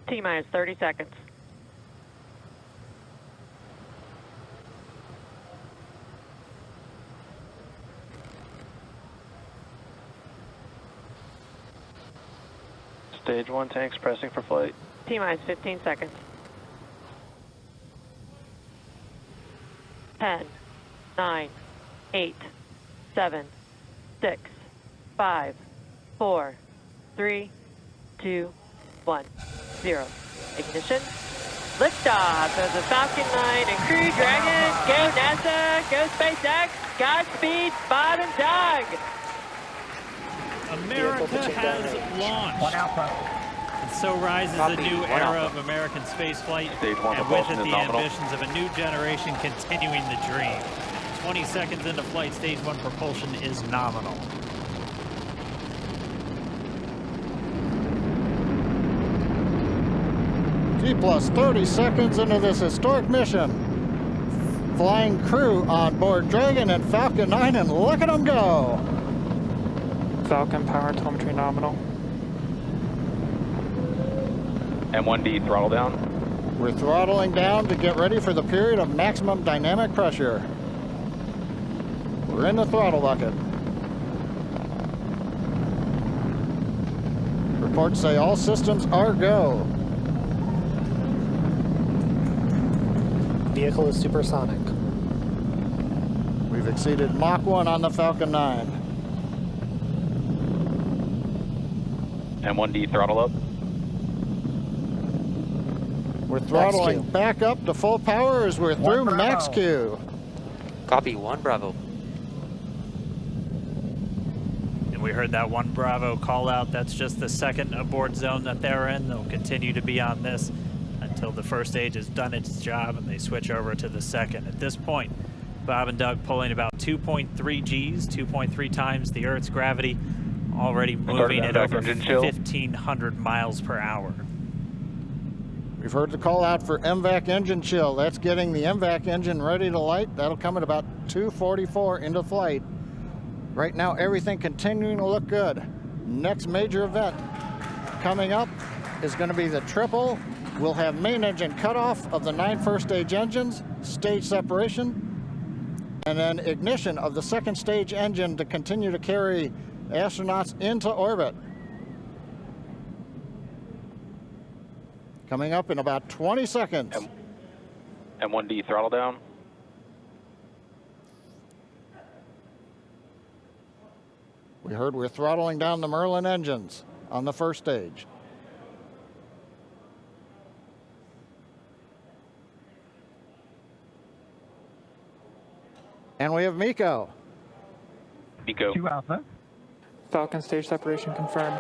T-minus 30 seconds. Stage 1 tanks pressing for flight. T-minus 15 seconds. 10, 9, 8, 7, 6, 5, 4, 3, 2, 1, 0. Ignition. Liftoff of the Falcon 9 and Crew Dragon. Go NASA, go SpaceX, Godspeed, Bob and Doug. America has launched. And so rises a new era of American spaceflight, and with it the ambitions of a new generation continuing the dream. 20 seconds into flight, stage 1 propulsion is nominal. T plus 30 seconds into this historic mission. Flying crew on board Dragon and Falcon 9, and look at them go. Falcon power telemetry nominal. M1D throttle down. We're throttling down to get ready for the period of maximum dynamic pressure. We're in the throttle bucket. Reports say all systems are go. Vehicle is supersonic. We've exceeded Mach 1 on the Falcon 9. M1D throttle up. We're throttling back up to full power as we're through max Q. Copy, 1 Bravo. And we heard that 1 Bravo call out. That's just the second abort zone that they're in. They'll continue to be on this until the first stage has done its job and they switch over to the second. At this point, Bob and Doug pulling about 2.3 Gs, 2.3 times the Earth's gravity, already moving at over 1,500 miles per hour. We've heard the call out for MVAC engine chill. That's getting the MVAC engine ready to light. That'll come at about 2:44 into flight. Right now, everything continuing to look good. Next major event coming up is going to be the triple. We'll have main engine cutoff of the 9 first stage engines, stage separation, and then ignition of the second stage engine to continue to carry astronauts into orbit. Coming up in about 20 seconds. M1D throttle down. We heard we're throttling down the Merlin engines on the first stage. And we have MECO. MECO. 2 Alpha. Falcon stage separation confirmed.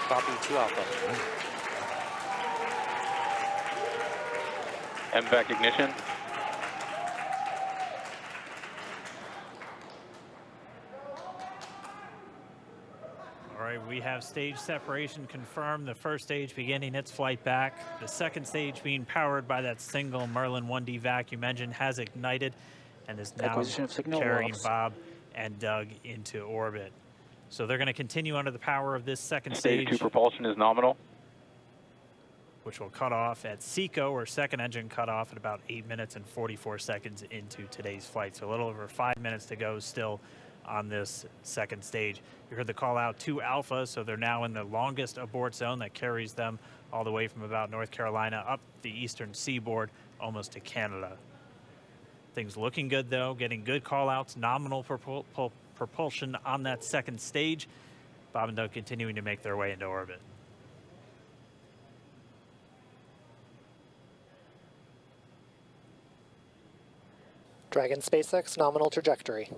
Copy, 2 Alpha. MVAC ignition. All right, we have stage separation confirmed. The first stage beginning its flight back. The second stage being powered by that single Merlin 1D vacuum engine has ignited and is now carrying Bob and Doug into orbit. So they're going to continue under the power of this second stage. Stage 2 propulsion is nominal, which will cut off at SECO, or second engine cut off at about 8 minutes and 44 seconds into today's flight. So a little over 5 minutes to go still on this second stage. You heard the call out 2 Alpha, so they're now in the longest abort zone that carries them all the way from about North Carolina up the eastern seaboard, almost to Canada. Things looking good though, getting good call outs, nominal propulsion on that second stage. Bob and Doug continuing to make their way into orbit. Dragon SpaceX nominal trajectory.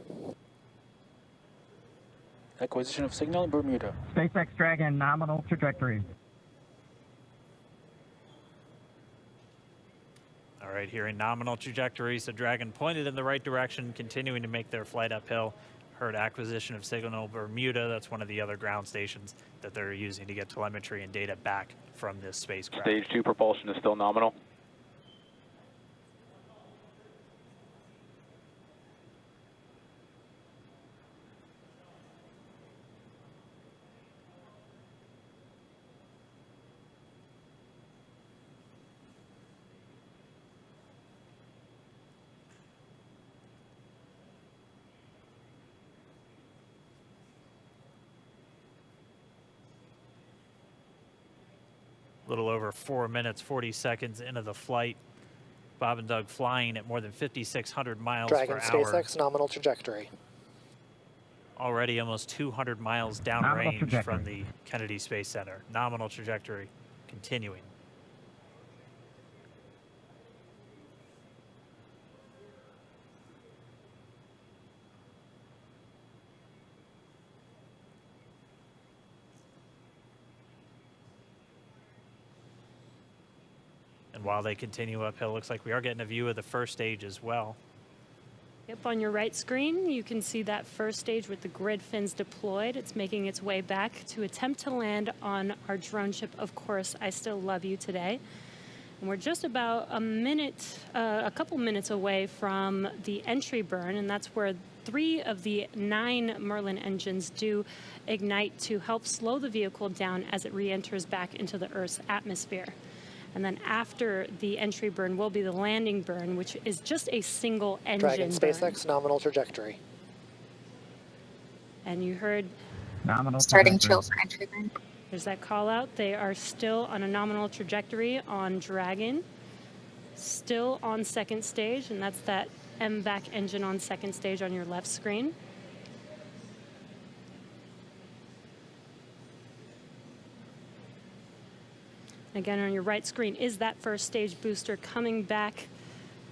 Acquisition of signal in Bermuda. SpaceX Dragon nominal trajectory. All right, here in nominal trajectory, so Dragon pointed in the right direction, continuing to make their flight uphill. Heard acquisition of signal Bermuda. That's one of the other ground stations that they're using to get telemetry and data back from this spacecraft. Stage 2 propulsion is still nominal. A little over 4 minutes, 40 seconds into the flight. Bob and Doug flying at more than 5,600 miles Dragon per hour. SpaceX nominal trajectory. Already almost 200 miles Nominal downrange trajectory. from the Kennedy Space Center. Nominal trajectory continuing. And while they continue uphill, looks like we are getting a view of the first stage as well. Yep, on your right screen, you can see that first stage with the grid fins deployed. It's making its way back to attempt to land on our drone ship, Of Course, I Still Love You today. And we're just about a couple minutes away from the entry burn, and that's where 3 of the 9 Merlin engines do ignite to help slow the vehicle down as it re-enters back into the Earth's atmosphere. And then after the entry burn will be the landing burn, which is just a single engine Dragon burn. SpaceX nominal trajectory. And you heard Nominal Starting trajectory. chill for entry burn. there's that call out. They are still on a nominal trajectory on Dragon, still on second stage, and that's that MVAC engine on second stage on your left screen. Again, on your right screen is that first stage booster coming back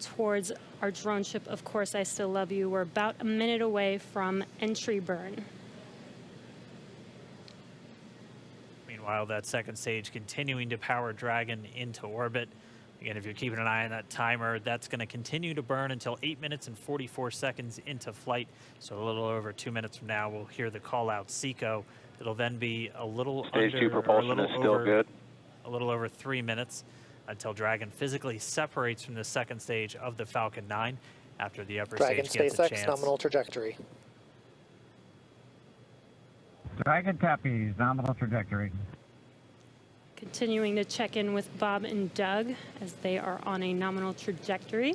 towards our drone ship, Of Course, I Still Love You. We're about a minute away from entry burn. Meanwhile, that second stage continuing to power Dragon into orbit. Again, if you're keeping an eye on that timer, that's going to continue to burn until 8 minutes and 44 seconds into flight. So a little over 2 minutes from now, we'll hear the call out SECO. It'll then be a little Stage under, 2 propulsion is still good. a little over 3 minutes until Dragon physically separates from the second stage of the Falcon 9 after the upper Dragon stage gets a SpaceX chance. nominal trajectory. Dragon copies. Nominal trajectory. Continuing to check in with Bob and Doug as they are on a nominal trajectory.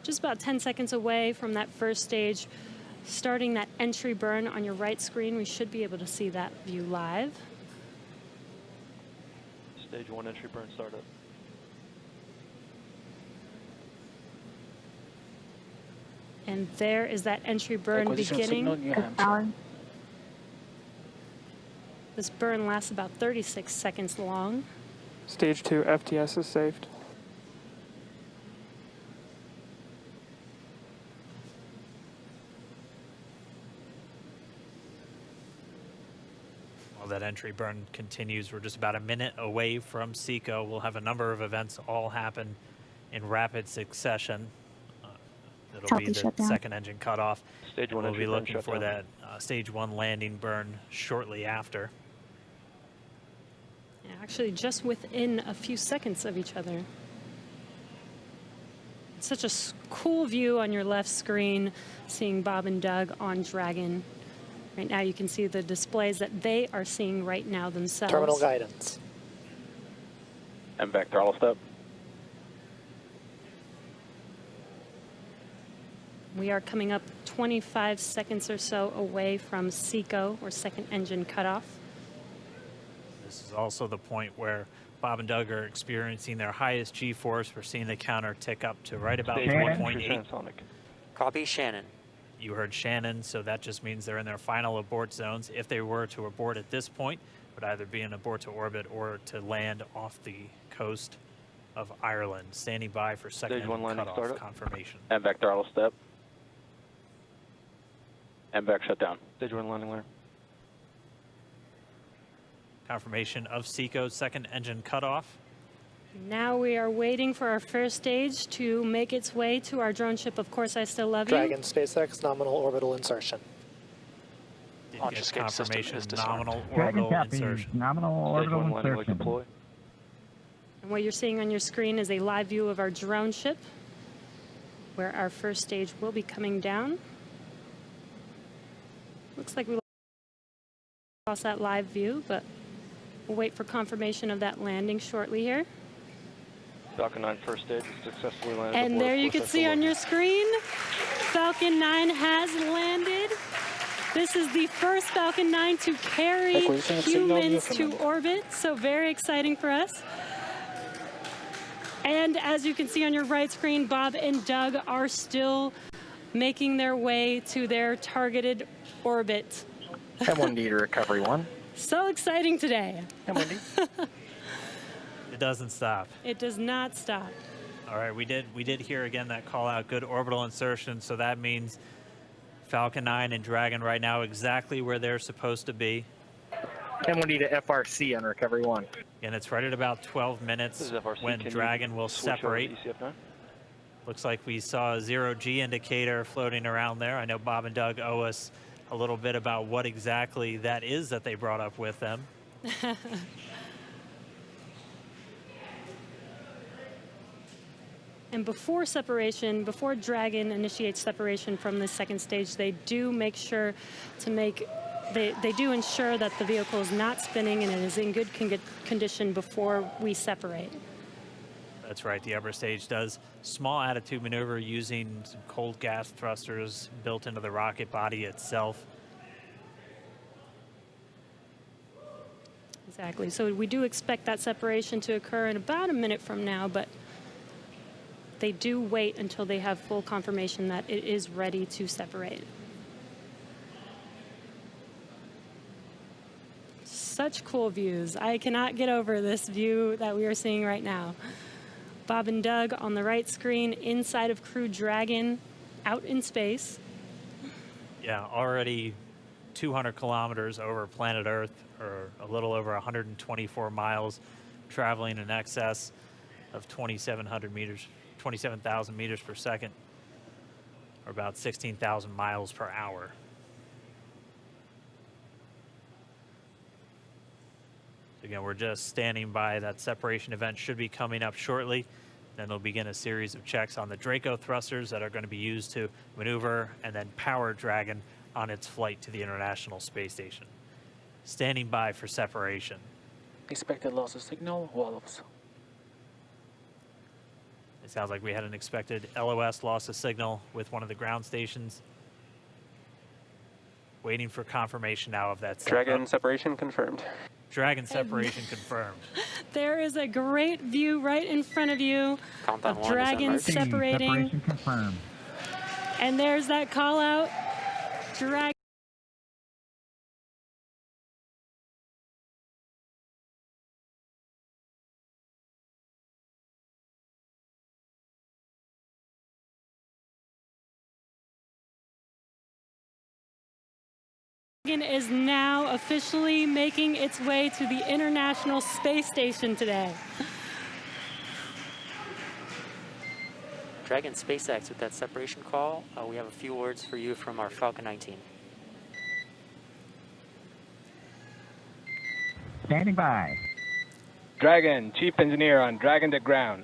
Just about 10 seconds away from that first stage, starting that entry burn on your right screen. We should be able to see that view live. Stage 1 entry burn startup. And there is that entry burn Acquisition of signal beginning. in your hands. Power. This burn lasts about 36 seconds long. Stage 2 FTS is saved. While that entry burn continues, we're just about a minute away from SECO. We'll have a number of events all happen in rapid succession. It'll Copy, be the shutdown. second engine cutoff. Stage 1 We'll entry be burn looking for shutdown. that stage 1 landing burn shortly after. Yeah, actually, just within a few seconds of each other. It's such a cool view on your left screen, seeing Bob and Doug on Dragon. Right now, you can see the displays that they are seeing right now themselves. Terminal guidance. And back throttle step. We are coming up 25 seconds or so away from SECO, or second engine cutoff. This is also the point where Bob and Doug are experiencing their highest G-force. We're seeing the counter tick up to right about Stage 1 entry 1.8. transonic. Copy Shannon. You heard Shannon, so that just means they're in their final abort zones. If they were to abort at this point, it would either be an abort to orbit or to land off the coast of Ireland. Standing by for second Stage 1 engine landing cutoff startup. confirmation. And back throttle step. And back shutdown. Stage 1 landing layer. Confirmation of SECO's second engine cutoff. Now we are waiting for our first stage to make its way to our drone ship, Of Course, I Still Love You. Dragon SpaceX nominal orbital insertion. Did Launch get escape system confirmation is disarmed. nominal Dragon orbital copies. insertion. Nominal Stage 1 orbital landing leg insertion. deploy. And what you're seeing on your screen is a live view of our drone ship, where our first stage will be coming down. Looks like we lost that live view, but we'll wait for confirmation of that landing shortly here. Falcon 9 first stage is successfully landed. And aboard there Of you Course can I Still see Love on You. your screen, Falcon 9 has landed This is the first Falcon 9 to carry Acquisition signal humans to Newfoundland. orbit, so very exciting for us. And as you can see on your right screen, Bob and Doug are still making their way to their targeted orbit. M1D to recovery 1. So exciting today. M1D. It doesn't stop. It does not stop. All right, we did hear again that call out, good orbital insertion, so that means Falcon 9 and Dragon right now exactly where they're supposed to be. M1D to FRC on recovery 1. And it's right at about 12 This minutes is FRC. when Can you Dragon will switch over to separate. ECF9? Looks like we saw a 0G indicator floating around there. I know Bob and Doug owe us a little bit about what exactly that is that they brought up with them. And before separation, before Dragon initiates separation from the second stage, they do make sure to they do ensure that the vehicle is not spinning and it is in good condition before we separate. That's right, the upper stage does small attitude maneuver using some cold gas thrusters built into the rocket body itself. Exactly. So we do expect that separation to occur in about a minute from now, but they do wait until they have full confirmation that it is ready to separate. Such cool views. I cannot get over this view that we are seeing right now. Bob and Doug on the right screen, inside of Crew Dragon, out in space. Yeah, already 200 kilometers over planet Earth, or a little over 124 miles, traveling in excess of 2,700 meters, 27,000 meters per second, or about 16,000 miles per hour. So again, we're just standing by. That separation event should be coming up shortly. Then they'll begin a series of checks on the Draco thrusters that are going to be used to maneuver and then power Dragon on its flight to the International Space Station. Standing by for separation. Expected loss of signal, Wallows. It sounds like we had an expected LOS, loss of signal, with one of the ground stations. Waiting for confirmation now of that. Dragon separation confirmed. Dragon separation confirmed. There is a great view right in front of you Countdown of 1 is Dragon emerging. separating. Separation confirmed. And there's that call out. Dragon. Is now officially making its way to the International Space Station today. Dragon SpaceX with that separation call. We have a few words for you from our Falcon 9 team. Standing by. Dragon, Chief Engineer on Dragon to Ground.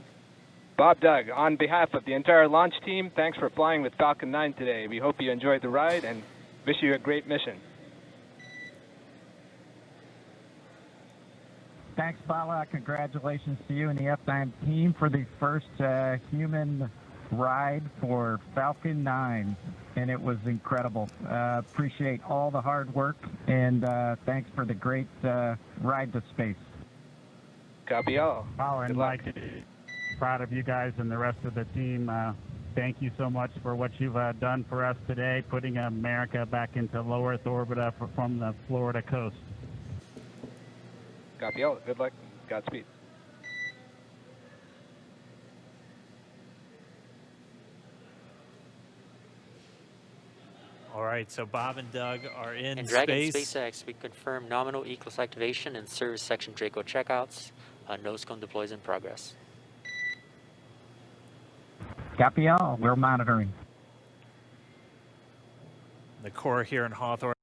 Bob Doug, on behalf of the entire launch team, thanks for flying with Falcon 9 today. We hope you enjoyed the ride and wish you a great mission. Thanks, Bala. Congratulations to you and the F9 team for the first human ride for Falcon 9. And it was incredible. Appreciate all the hard work, and thanks for the great ride to space. Copy all. Power and luck. Proud of you guys and the rest of the team. Thank you so much for what you've done for us today, putting America back into low Earth orbit from the Florida coast. Copy all. Good luck. Godspeed. All right, so Bob and Doug are in And Dragon space. SpaceX, we confirm nominal ECLS activation and service section Draco checkouts. Nose cone deploys in progress. Copy all. We're monitoring. The core here in Hawthorne.